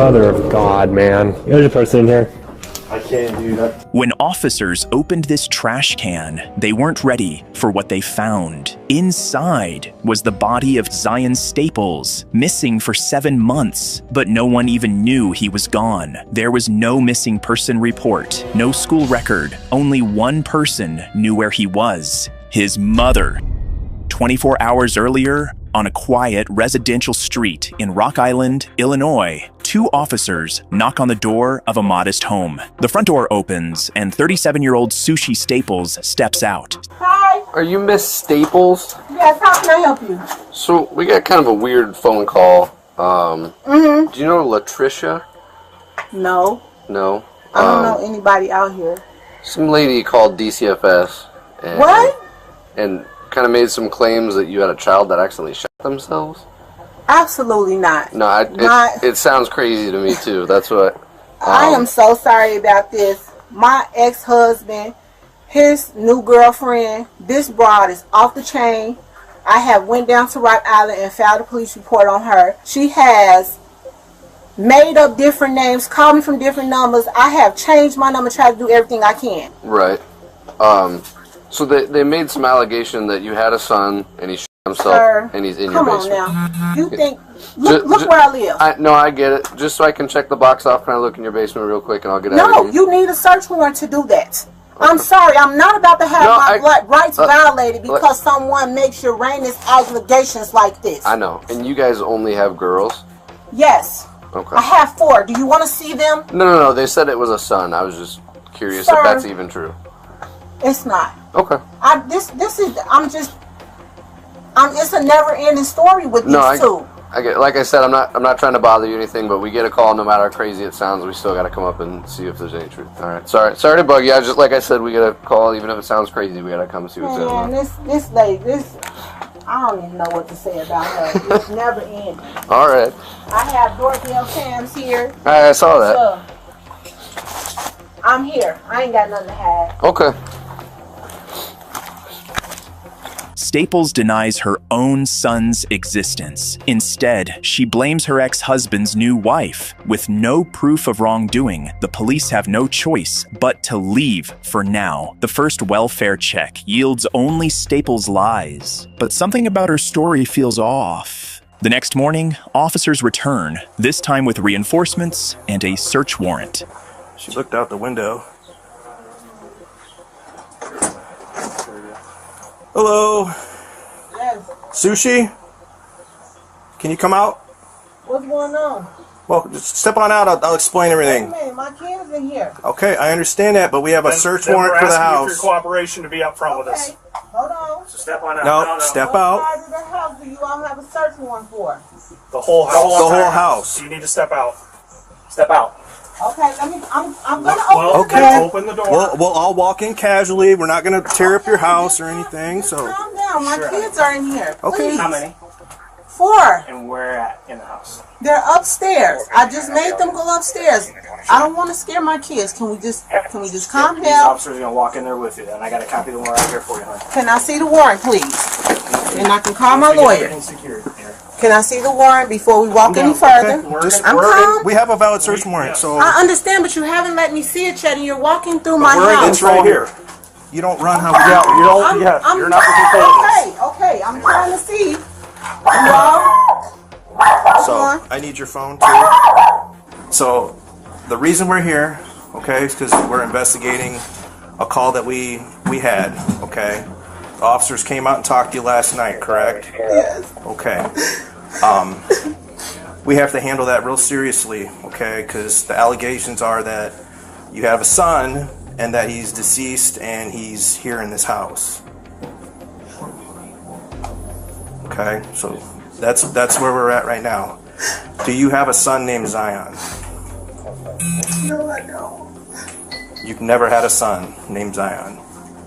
Mother of God, man. There's a person in here. I can't do that. When officers opened this trash can, they weren't ready for what they found. Inside was the body of Zion Staples, missing for 7 months, but no one even knew he was gone. There was no missing person report, no school record. Only one person knew where he was: his mother. 24 hours earlier, on a quiet residential street in Rock Island, Illinois, 2 officers knock on the door of a modest home. The front door opens, and 37-year-old Sushi Staples steps out. Hi. Are you Miss Staples? Yes, how can I help you? So, we got kind of a weird phone call. Do you know Latricia? No. No? I don't know anybody out here. Some lady called DCFS. And, What? And kind of made some claims that you had a child that accidentally shot themselves? Absolutely not. No, it sounds crazy to me, too. That's what... I am so sorry about this. My ex-husband, his new girlfriend, this broad is off the chain. I have went down to Rock Island and filed a police report on her. She has made up different names, called me from different numbers. I have changed my number, tried to do everything I can. Right. So they made some allegation that you had a son, and he shot himself, Sir, and he's in come your on basement. now. You think... Look where I live. No, I get it. Just so I can check the box off, can I look in your basement real quick, and I'll get out No, of here? you need a search warrant to do that. I'm sorry, I'm not about to have my rights violated because someone makes Uranus allegations like this. I know. And you guys only have girls? Yes. Okay. I have 4. Do you want to see them? No. They said it was a son. I was just curious if that's even true. It's not. Okay. It's a never-ending story with these two. I get. Like I said, I'm not trying to bother you or anything, but we get a call. No matter how crazy it sounds, we still got to come up and see if there's any truth. All right. Sorry to bug you. Like I said, we get a call. Even if it sounds crazy, we got to come see what's going on. This lady, I don't even know what to say about her. It's never ending. All right. I have doorbell cams here. I saw that. So, I'm here. I ain't got nothing to hide. Okay. Staples denies her own son's existence. Instead, she blames her ex-husband's new wife. With no proof of wrongdoing, the police have no choice but to leave for now. The first welfare check yields only Staples' lies, but something about her story feels off. The next morning, officers return, this time with reinforcements and a search warrant. She looked out the window. Hello? Yes. Sushi? Can you come out? What's going on? Well, just step on out. I'll explain everything. Wait a minute, my kid's in here. Okay, I understand that, but we have a search warrant for the house. For your cooperation to be up front with us. Hold on. So step on out. No, step out. What part of the house do you all have a search warrant for? The whole house. The whole house. You need to step out. Step out. Okay, I'm gonna open the Okay. door. Open the door. We'll all walk in casually. We're not going to tear up your house or anything. So Calm down, my kids are in here. Okay. Please. How many? 4. And where at in the house? They're upstairs. I just made them go upstairs. I don't want to scare my kids. Can we just calm These down? officers are gonna walk in there with you. Then I got a copy of the warrant right here for you, honey. Can I see the warrant, please? And I can call my lawyer. Everything's secured here. Can I see the warrant before we walk any further? Just I'm calm. we have a valid search warrant, so I understand, but you haven't let me see it yet, and you're walking through my it's house. right here. You don't run how we You're not the control. Okay, I'm trying to see. Well, So I need your phone too. So the reason we're here, okay, is because we're investigating a call that we had. Okay, the officers came out and talked to you last night, correct? yes. Okay. We have to handle that real seriously, okay? Because the allegations are that you have a son and that he's deceased and he's here in this house. Okay, so that's where we're at right now. Do you have a son named Zion? No, I don't. You've never had a son named Zion.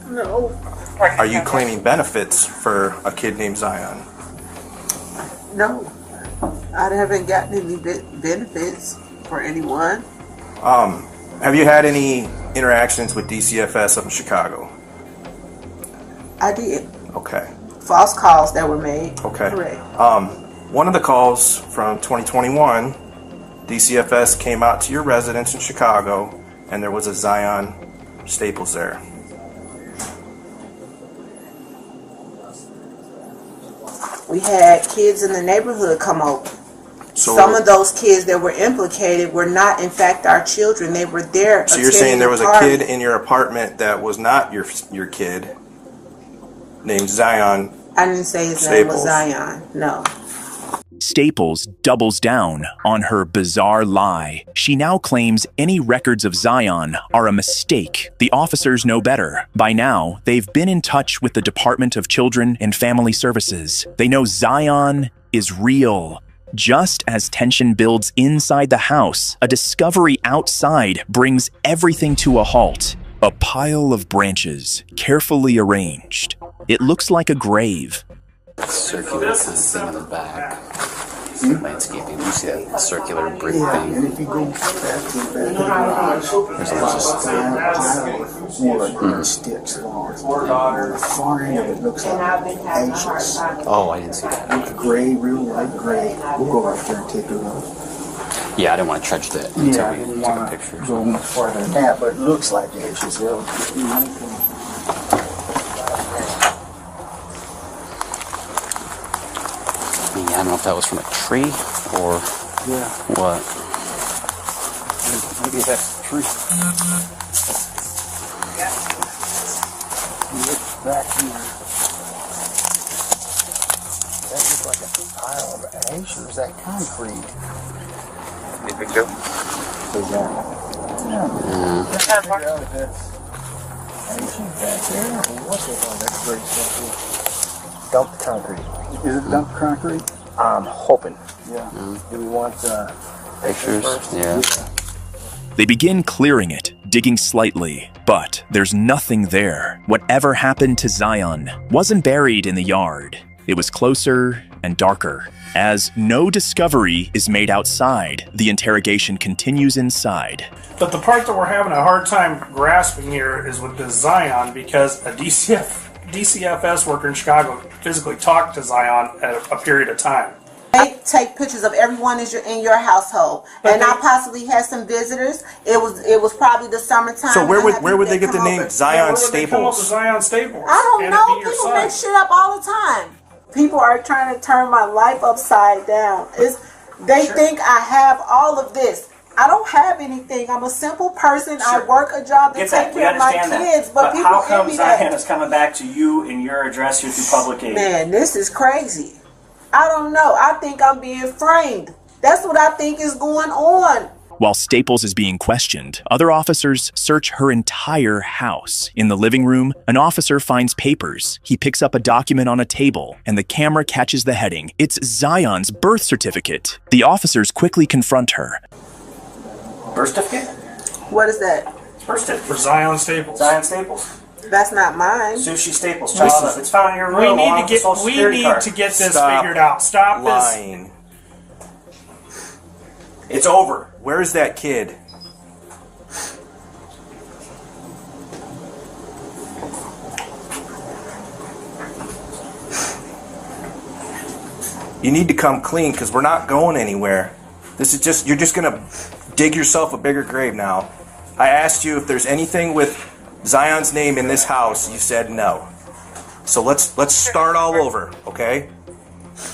No. Are you claiming benefits for a kid named Zion? No. I haven't gotten any benefits for anyone. Have you had any interactions with DCFS up in Chicago? I did. Okay. False calls that were made. Okay. Correct. One of the calls from 2021 DCFS came out to your residence in Chicago, and there was a Zion Staples there. We had kids in the neighborhood come over. So, Some of those kids that were implicated were not, in fact, our children. They were there. so you're saying there was a attending kid in your apartment that was not your kid, named Zion. I didn't say his name was Staples. Zion. No. Staples doubles down on her bizarre lie. She now claims any records of Zion are a mistake. The officers know better. By now, they've been in touch with the Department of Children and Family Services. They know Zion is real. Just as tension builds inside the house, a discovery outside brings everything to a halt. A pile of branches, carefully arranged. It looks like a grave. Circular kind of thing in the back. Landscaping. You see that circular brick thing? And if you go back to the garage, there's a lot of wood and sticks along. The far end of it looks like ashes. Oh, I didn't see that. The gray, real light gray. We'll go out there and take a look. Yeah, I didn't want to trench that Yeah, until I we didn't took a want picture. to go much farther than that, but it looks like ashes. Yeah, I don't know if that was from a tree or what. Maybe that's the tree. Look back here. That looks like a pile of ash, or is that concrete? Any big deal? That's ashes back there, or what the hell that great stuff is? Dumped concrete. Is it dumped concrete? I'm hoping. Yeah. Do we want Pictures? Yeah. They begin clearing it, digging slightly, but there's nothing there. Whatever happened to Zion wasn't buried in the yard. It was closer and darker. As no discovery is made outside, the interrogation continues inside. But the part that we're having a hard time grasping here is with this Zion, because a DCFS worker in Chicago physically talked to Zion at a period of time. They take pictures of everyone in your household, and I possibly had some visitors. It was probably the summertime. So where would they get the come name over. Zion Where would they come up with Staples? Zion Staples? I don't and know. It be your People son? make shit up all the time. People are trying to turn my life upside down. They think I have all of this. I don't have anything. I'm a simple person. Sure. I work a job to Get take that. We care of my understand kids, that. but people how come envy Zion that. is coming back to you in your address here through public aid? Man, this is crazy. I don't know. I think I'm being framed. That's what I think is going on. While Staples is being questioned, other officers search her entire house. In the living room, an officer finds papers. He picks up a document on a table, and the camera catches the heading. It's Zion's birth certificate. The officers quickly confront her. Birth certificate? What is that? Birth certificate. For Zion Staples. Zion Staples. That's not mine. Sushi Staples. Child. It's found in your We room. along need with to the Social we Security need card. to get this Stop figured out. Stop this. Lying. It's over. Where's that kid? You need to come clean, because we're not going anywhere. You're just gonna dig yourself a bigger grave now. I asked you if there's anything with Zion's name in this house. You said no. So let's start all over, okay?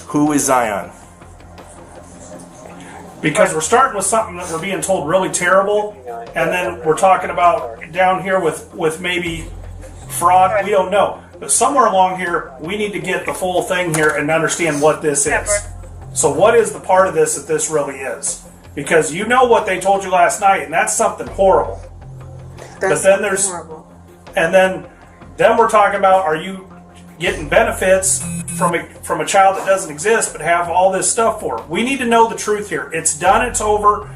Who is Zion? Because we're starting with something that we're being told really terrible, and then we're talking about down here with maybe fraud. We don't know. But somewhere along here, we need to get the full thing here and understand what this is. So what is the part of this that this really is? Because you know what they told you last night, and that's something horrible. That's then there's- horrible. And then we're talking about, are you getting benefits from a child that doesn't exist but have all this stuff for? We need to know the truth here. It's done. It's over.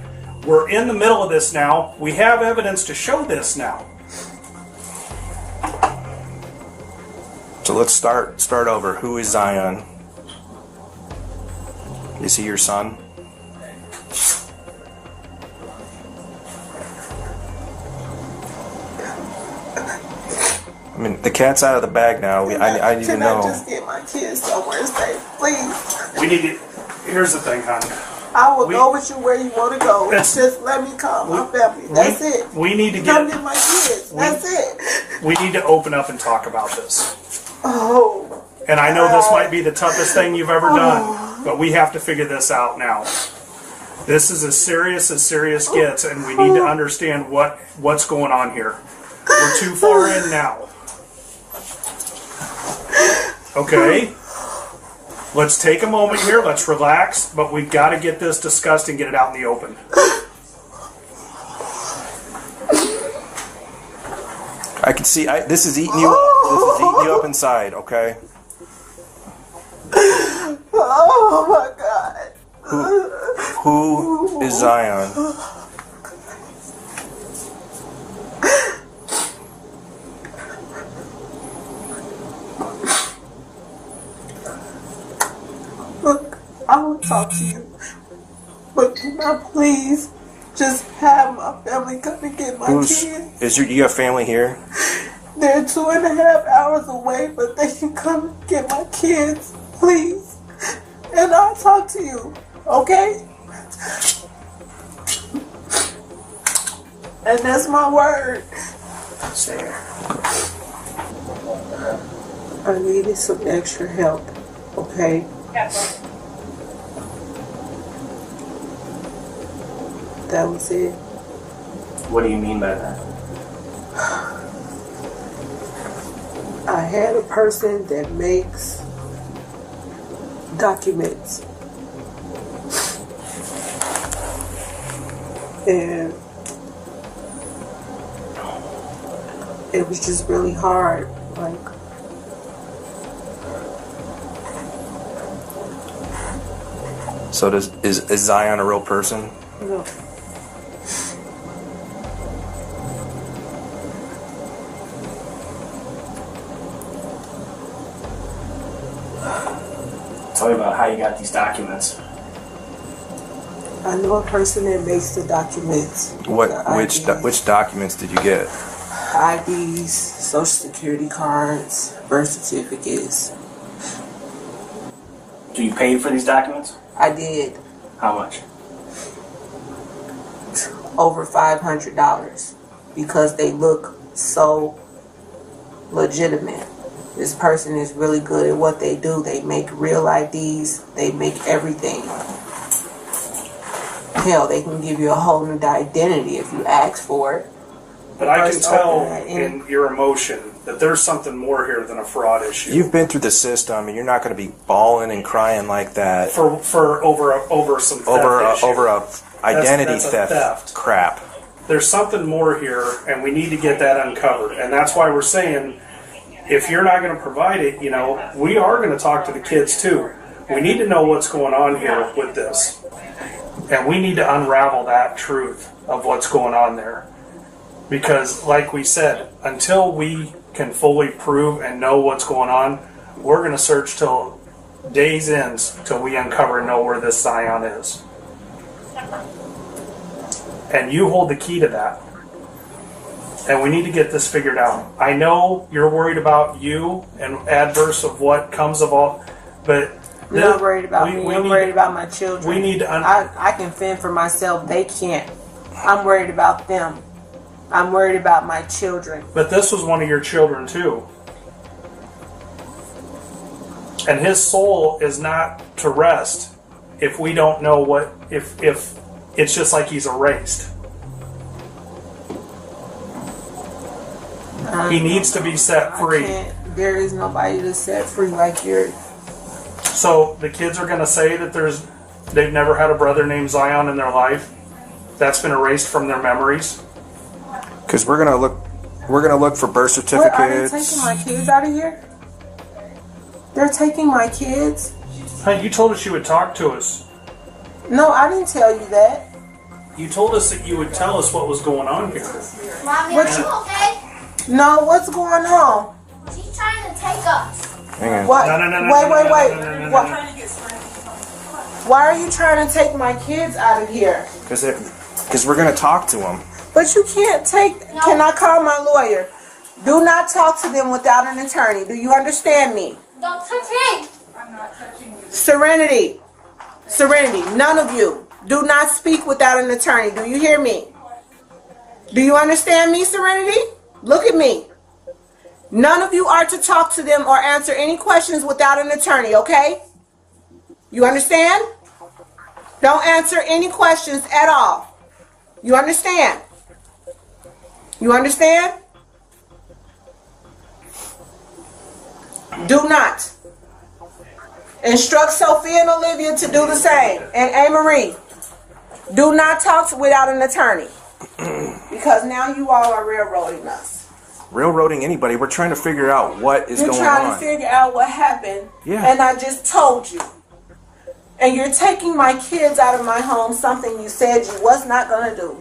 We're in the middle of this now. We have evidence to show this now. So let's start over. Who is Zion? Is he your son? I mean, the cat's out of the bag now. I need to Can know. I just get my kids somewhere safe, please? We need to. Here's the thing, hon. I will go with you where you want to go. Just let me call my family. That's it. We need to Come get. get my kids. That's it. We need to open up and talk about this. Oh. And I know this might be the toughest thing you've ever done, but we have to figure this out now. This is as serious gets, and we need to understand what's going on here. We're too far in now. Okay? Let's take a moment here. Let's relax, but we've got to get this discussed and get it out in the open. I can see. This is eating you up. This is eating you up inside. Okay. Oh my God. Who is Zion? Look, I will talk to you, but can I please just have my family come and get my kids? You have family here? They're 2.5 hours away, but they can come and get my kids, please. And I'll talk to you, okay? And that's my word. I needed some extra help, okay? That was it. What do you mean by that? I had a person that makes documents. And it was just really hard. Like, So is Zion a real person? no. Tell me about how you got these documents. I know a person that makes the documents. Which documents did you get? IDs, social security cards, birth certificates. Do you pay for these documents? I did. How much? Over $500 because they look so legitimate. This person is really good at what they do. They make real IDs. They make everything. Hell, they can give you a whole new identity if you ask for it. But I can tell in your emotion that there's something more here than a fraud issue. You've been through the system, and you're not going to be bawling and crying like that for over some theft issue. over a identity That's a theft crap. There's something more here, and we need to get that uncovered. And that's why we're saying, if you're not going to provide it, we are going to talk to the kids too. We need to know what's going on here with this. And we need to unravel that truth of what's going on there. Because, like we said, until we can fully prove and know what's going on, we're going to search till days ends till we uncover and know where this Zion is. And you hold the key to that. And we need to get this figured out. I know you're worried about you and adverse of what comes of all, but I'm not worried about me. I'm worried about my children. We need to. I can fend for myself. They can't. I'm worried about them. I'm worried about my children. But this was one of your children too. And his soul is not to rest if we don't know what, if it's just like he's erased. He needs to be set free. There is nobody to set free like you're. So the kids are going to say that they've never had a brother named Zion in their life. That's been erased from their memories. Because we're gonna look for birth certificates. What, are they taking my kids out of here? They're taking my kids? Hey, you told us you would talk to us. No, I didn't tell you that. You told us that you would tell us what was going on here. Mommy, are you okay? No, what's going on? She's trying to take us. Hang on. What? No. Wait. Why are you trying to take my kids out of here? Because we're gonna talk to them. But you can't take. No. Can I call my lawyer? Do not talk to them without an attorney. Do you understand me? Don't touch him. Serenity. None of you. Do not speak without an attorney. Do you hear me? Do you understand me, Serenity? Look at me. None of you are to talk to them or answer any questions without an attorney, okay? You understand? Don't answer any questions at all. You understand? You understand? Do not. Instruct Sophia and Olivia to do the same. And A-Marie, do not talk without an attorney. Because now you all are railroading us. Railroading anybody? We're trying to figure out what is going on. You're trying to figure out what happened. Yeah. And I just told you. And you're taking my kids out of my home, something you said you was not going to do.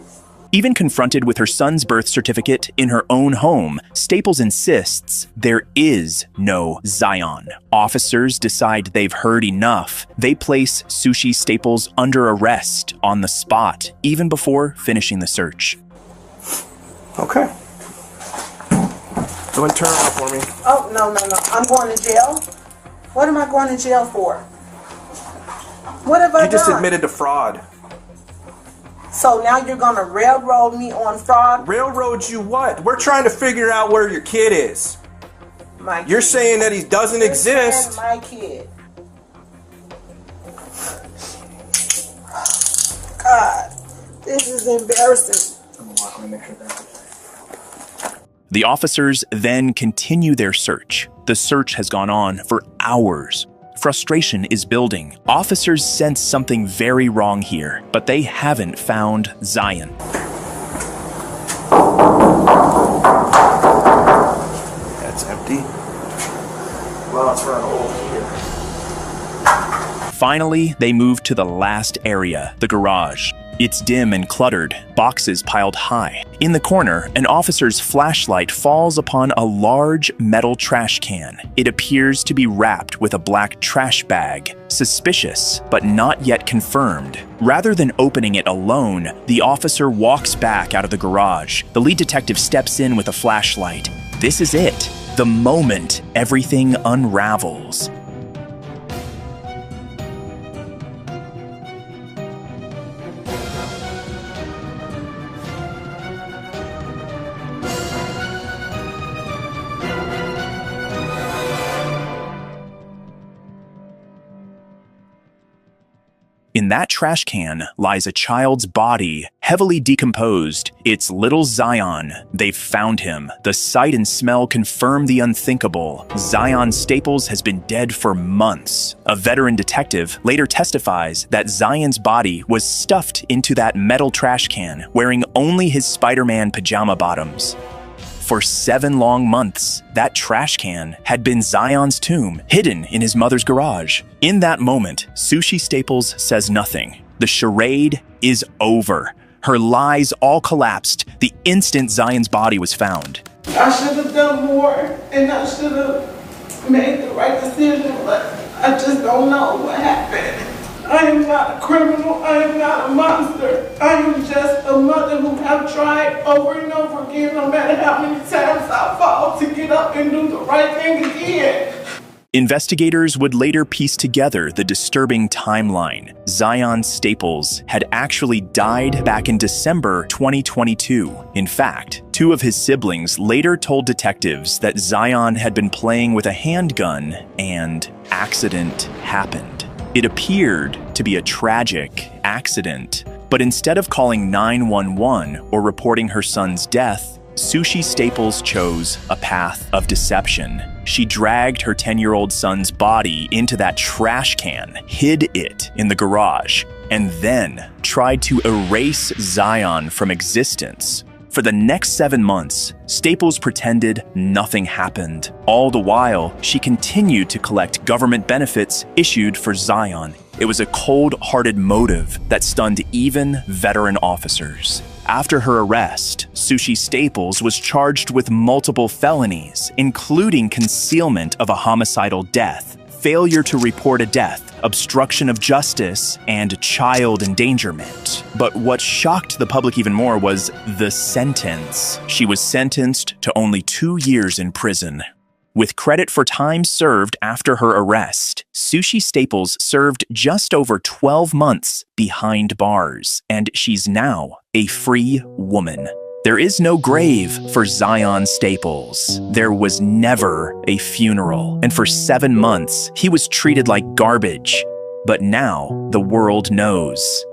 Even confronted with her son's birth certificate in her own home, Staples insists there is no Zion. Officers decide they've heard enough. They place Sushi Staples under arrest on the spot, even before finishing the search. Okay. Go and turn it off for me. Oh, no. I'm going to jail? What am I going to jail for? What have I done? You just admitted to fraud. So now you're going to railroad me on fraud? Railroad you what? We're trying to figure out where your kid is. My kid. You're saying that he doesn't exist. My kid. God, this is embarrassing. The officers then continue their search. The search has gone on for hours. Frustration is building. Officers sense something very wrong here, but they haven't found Zion. That's empty. Well, it's run old here. Finally, they move to the last area, the garage. It's dim and cluttered, boxes piled high. In the corner, an officer's flashlight falls upon a large metal trash can. It appears to be wrapped with a black trash bag. Suspicious, but not yet confirmed. Rather than opening it alone, the officer walks back out of the garage. The lead detective steps in with a flashlight. This is it. The moment everything unravels. In that trash can lies a child's body, heavily decomposed. It's little Zion. They've found him. The sight and smell confirm the unthinkable. Zion Staples has been dead for months. A veteran detective later testifies that Zion's body was stuffed into that metal trash can, wearing only his Spider-Man pajama bottoms. For 7 long months, that trash can had been Zion's tomb, hidden in his mother's garage. In that moment, Sushi Staples says nothing. The charade is over. Her lies all collapsed the instant Zion's body was found. I should have done more, and I should have made the right decision, but I just don't know what happened. I am not a criminal. I am not a monster. I am just a mother who have tried over and over again, no matter how many times I fall, to get up and do the right thing again. Investigators would later piece together the disturbing timeline. Zion Staples had actually died back in December 2022. In fact, 2 of his siblings later told detectives that Zion had been playing with a handgun and accident happened. It appeared to be a tragic accident, but instead of calling 911 or reporting her son's death, Sushi Staples chose a path of deception. She dragged her 10-year-old son's body into that trash can, hid it in the garage, and then tried to erase Zion from existence. For the next 7 months, Staples pretended nothing happened. All the while, she continued to collect government benefits issued for Zion. It was a cold-hearted motive that stunned even veteran officers. After her arrest, Sushi Staples was charged with multiple felonies, including concealment of a homicidal death, failure to report a death, obstruction of justice, and child endangerment. But what shocked the public even more was the sentence. She was sentenced to only 2 years in prison. With credit for time served after her arrest, Sushi Staples served just over 12 months behind bars, and she's now a free woman. There is no grave for Zion Staples. There was never a funeral, and for 7 months, he was treated like garbage. But now the world knows.